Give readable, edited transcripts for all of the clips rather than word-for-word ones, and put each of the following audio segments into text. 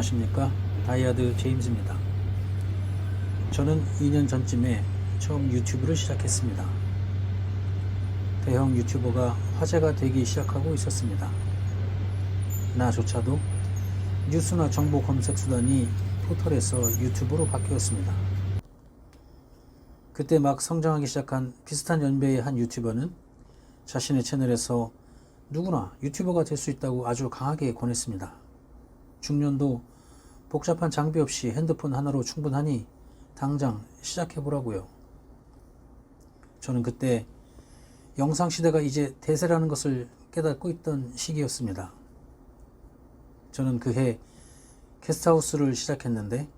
안녕하십니까. 다이아드 제임스입니다. 저는 2년 전쯤에 처음 유튜브를 시작했습니다. 대형 유튜버가 화제가 되기 시작하고 있었습니다. 나조차도 뉴스나 정보 검색 수단이 포털에서 유튜브로 바뀌었습니다. 그때 막 성장하기 시작한 비슷한 연배의 한 유튜버는 자신의 채널에서 누구나 유튜버가 될 수 있다고 아주 강하게 권했습니다. 중년도 복잡한 장비 없이 핸드폰 하나로 충분하니 당장 시작해보라고요. 저는 그때 영상시대가 이제 대세라는 것을 깨닫고 있던 시기였습니다. 저는 그해 게스트하우스를 시작했는데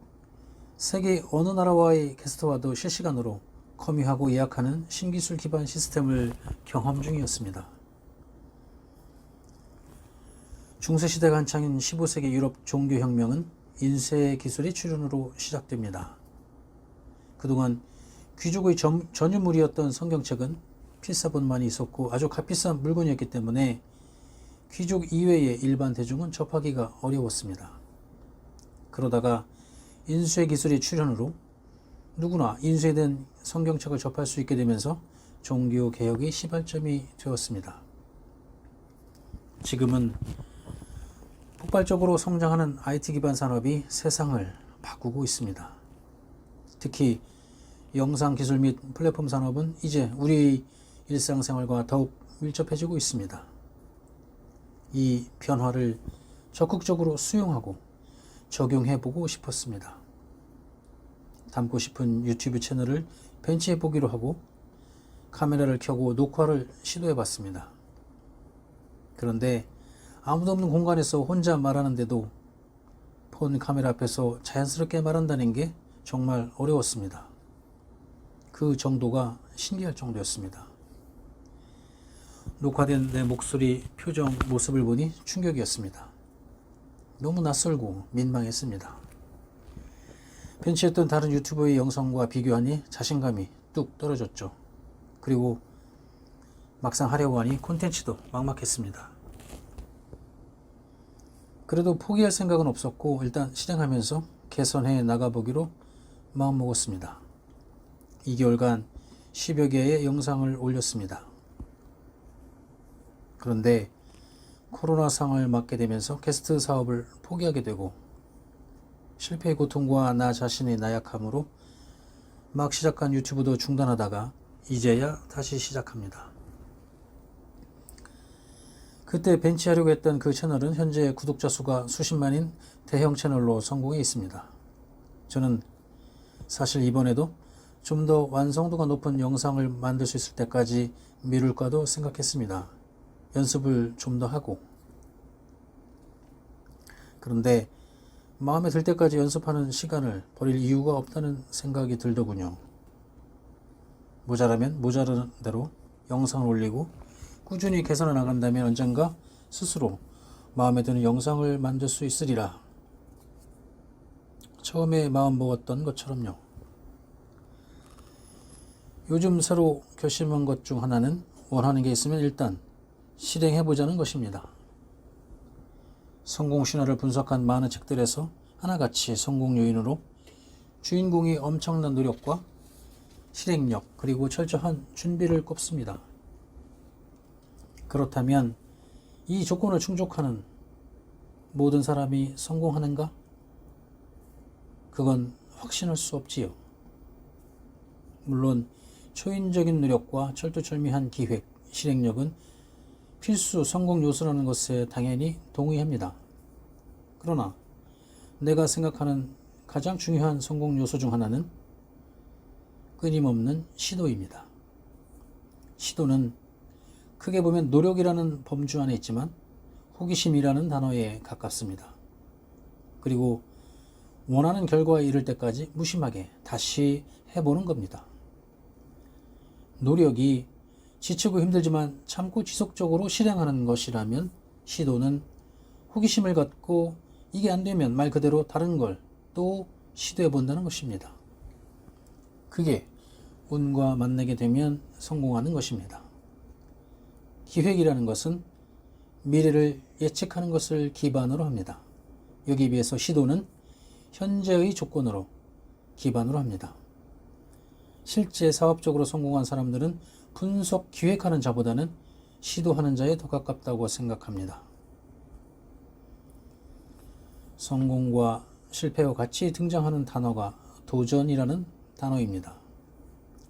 세계 어느 나라와의 게스트와도 실시간으로 커뮤하고 예약하는 신기술 기반 시스템을 경험 중이었습니다. 중세시대가 한창인 15세기 유럽 종교혁명은 인쇄 기술의 출현으로 시작됩니다. 그동안 귀족의 전유물이었던 성경책은 필사본만이 있었고 아주 값비싼 물건이었기 때문에 귀족 이외의 일반 대중은 접하기가 어려웠습니다. 그러다가 인쇄 기술의 출현으로 누구나 인쇄된 성경책을 접할 수 있게 되면서 종교개혁의 시발점이 되었습니다. 지금은 폭발적으로 성장하는 IT 기반 산업이 세상을 바꾸고 있습니다. 특히 영상기술 및 플랫폼 산업은 이제 우리의 일상생활과 더욱 밀접해지고 있습니다. 이 변화를 적극적으로 수용하고 적용해보고 싶었습니다. 담고 싶은 유튜브 채널을 벤치해보기로 하고 카메라를 켜고 녹화를 시도해봤습니다. 그런데 아무도 없는 공간에서 혼자 말하는데도 폰 카메라 앞에서 자연스럽게 말한다는 게 정말 어려웠습니다. 그 정도가 신기할 정도였습니다. 녹화된 내 목소리, 표정, 모습을 보니 충격이었습니다. 너무 낯설고 민망했습니다. 벤치했던 다른 유튜버의 영상과 비교하니 자신감이 뚝 떨어졌죠. 그리고 막상 하려고 하니 콘텐츠도 막막했습니다. 그래도 포기할 생각은 없었고 일단 실행하면서 개선해 나가보기로 마음먹었습니다. 2개월간 10여 개의 영상을 올렸습니다. 그런데 코로나 상을 맞게 되면서 게스트 사업을 포기하게 되고 실패의 고통과 나 자신의 나약함으로 막 시작한 유튜브도 중단하다가 이제야 다시 시작합니다. 그때 벤치하려고 했던 그 채널은 현재 구독자 수가 수십만인 대형 채널로 성공해 있습니다. 저는 사실 이번에도 좀 더 완성도가 높은 영상을 만들 수 있을 때까지 미룰까도 생각했습니다. 연습을 좀 더 하고. 그런데 마음에 들 때까지 연습하는 시간을 버릴 이유가 없다는 생각이 들더군요. 모자라면 모자라는 대로 영상을 올리고 꾸준히 개선해 나간다면 언젠가 스스로 마음에 드는 영상을 만들 수 있으리라. 처음에 마음 먹었던 것처럼요. 요즘 새로 결심한 것 중 하나는 원하는 게 있으면 일단 실행해보자는 것입니다. 성공 신화를 분석한 많은 책들에서 하나같이 성공 요인으로 주인공이 엄청난 노력과 실행력 그리고 철저한 준비를 꼽습니다. 그렇다면 이 조건을 충족하는 모든 사람이 성공하는가? 그건 확신할 수 없지요. 물론 초인적인 노력과 철두철미한 기획, 실행력은 필수 성공 요소라는 것에 당연히 동의합니다. 그러나 내가 생각하는 가장 중요한 성공 요소 중 하나는 끊임없는 시도입니다. 시도는 크게 보면 노력이라는 범주 안에 있지만 호기심이라는 단어에 가깝습니다. 그리고 원하는 결과에 이를 때까지 무심하게 다시 해보는 겁니다. 노력이 지치고 힘들지만 참고 지속적으로 실행하는 것이라면 시도는 호기심을 갖고 이게 안 되면 말 그대로 다른 걸 또 시도해 본다는 것입니다. 그게 운과 만나게 되면 성공하는 것입니다. 기획이라는 것은 미래를 예측하는 것을 기반으로 합니다. 여기에 비해서 시도는 현재의 조건으로 기반으로 합니다. 실제 사업적으로 성공한 사람들은 분석 기획하는 자보다는 시도하는 자에 더 가깝다고 생각합니다. 성공과 실패와 같이 등장하는 단어가 도전이라는 단어입니다.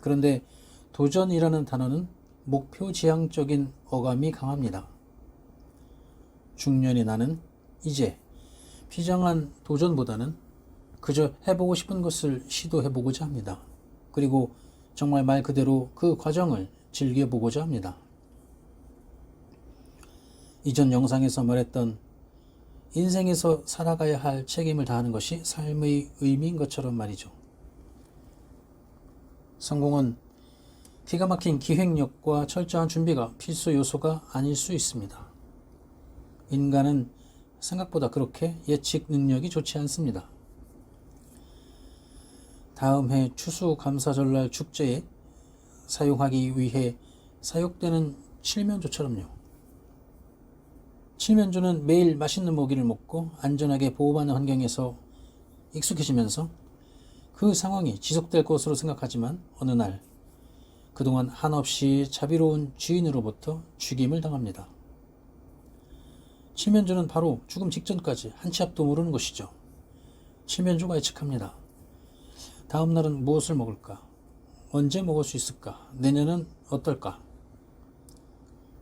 그런데 도전이라는 단어는 목표 지향적인 어감이 강합니다. 중년의 나는 이제 비장한 도전보다는 그저 해보고 싶은 것을 시도해보고자 합니다. 그리고 정말 말 그대로 그 과정을 즐겨보고자 합니다. 이전 영상에서 말했던 인생에서 살아가야 할 책임을 다하는 것이 삶의 의미인 것처럼 말이죠. 성공은 기가 막힌 기획력과 철저한 준비가 필수 요소가 아닐 수 있습니다. 인간은 생각보다 그렇게 예측 능력이 좋지 않습니다. 다음 해 추수감사절날 축제에 사용하기 위해 사육되는 칠면조처럼요. 칠면조는 매일 맛있는 먹이를 먹고 안전하게 보호받는 환경에서 익숙해지면서 그 상황이 지속될 것으로 생각하지만 어느 날 그동안 한없이 자비로운 주인으로부터 죽임을 당합니다. 칠면조는 바로 죽음 직전까지 한 치 앞도 모르는 것이죠. 칠면조가 예측합니다. 다음 날은 무엇을 먹을까? 언제 먹을 수 있을까? 내년은 어떨까?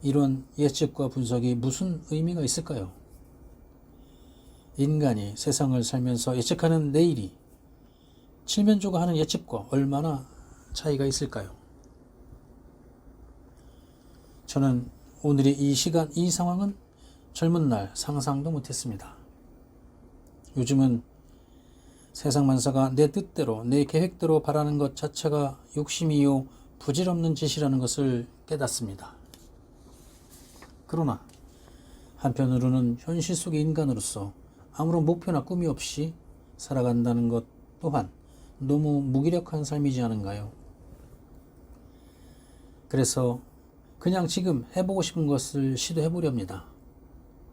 이런 예측과 분석이 무슨 의미가 있을까요? 인간이 세상을 살면서 예측하는 내일이 칠면조가 하는 예측과 얼마나 차이가 있을까요? 저는 오늘의 이 시간, 이 상황은 젊은 날 상상도 못했습니다. 요즘은 세상 만사가 내 뜻대로, 내 계획대로 바라는 것 자체가 욕심이요 부질없는 짓이라는 것을 깨닫습니다. 그러나 한편으로는 현실 속의 인간으로서 아무런 목표나 꿈이 없이 살아간다는 것 또한 너무 무기력한 삶이지 않은가요? 그래서 그냥 지금 해보고 싶은 것을 시도해보려 합니다.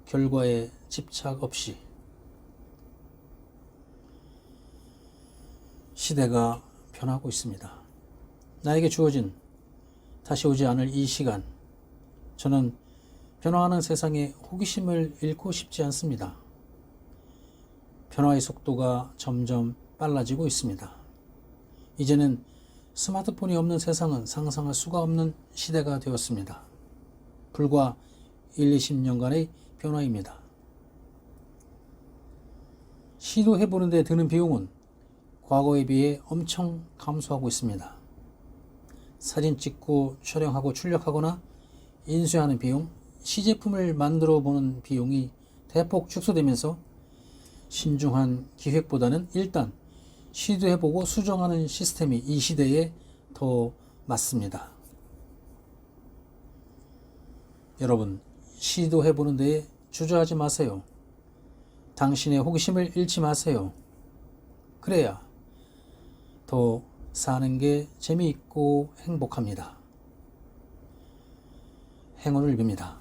결과에 집착 없이. 시대가 변하고 있습니다. 나에게 주어진 다시 오지 않을 이 시간, 저는 변화하는 세상에 호기심을 잃고 싶지 않습니다. 변화의 속도가 점점 빨라지고 있습니다. 이제는 스마트폰이 없는 세상은 상상할 수가 없는 시대가 되었습니다. 불과 1, 20년간의 변화입니다. 시도해보는 데 드는 비용은 과거에 비해 엄청 감소하고 있습니다. 사진 찍고 촬영하고 출력하거나 인쇄하는 비용, 시제품을 만들어 보는 비용이 대폭 축소되면서 신중한 기획보다는 일단 시도해보고 수정하는 시스템이 이 시대에 더 맞습니다. 여러분, 시도해보는 데에 주저하지 마세요. 당신의 호기심을 잃지 마세요. 그래야 더 사는 게 재미있고 행복합니다. 행운을 빕니다.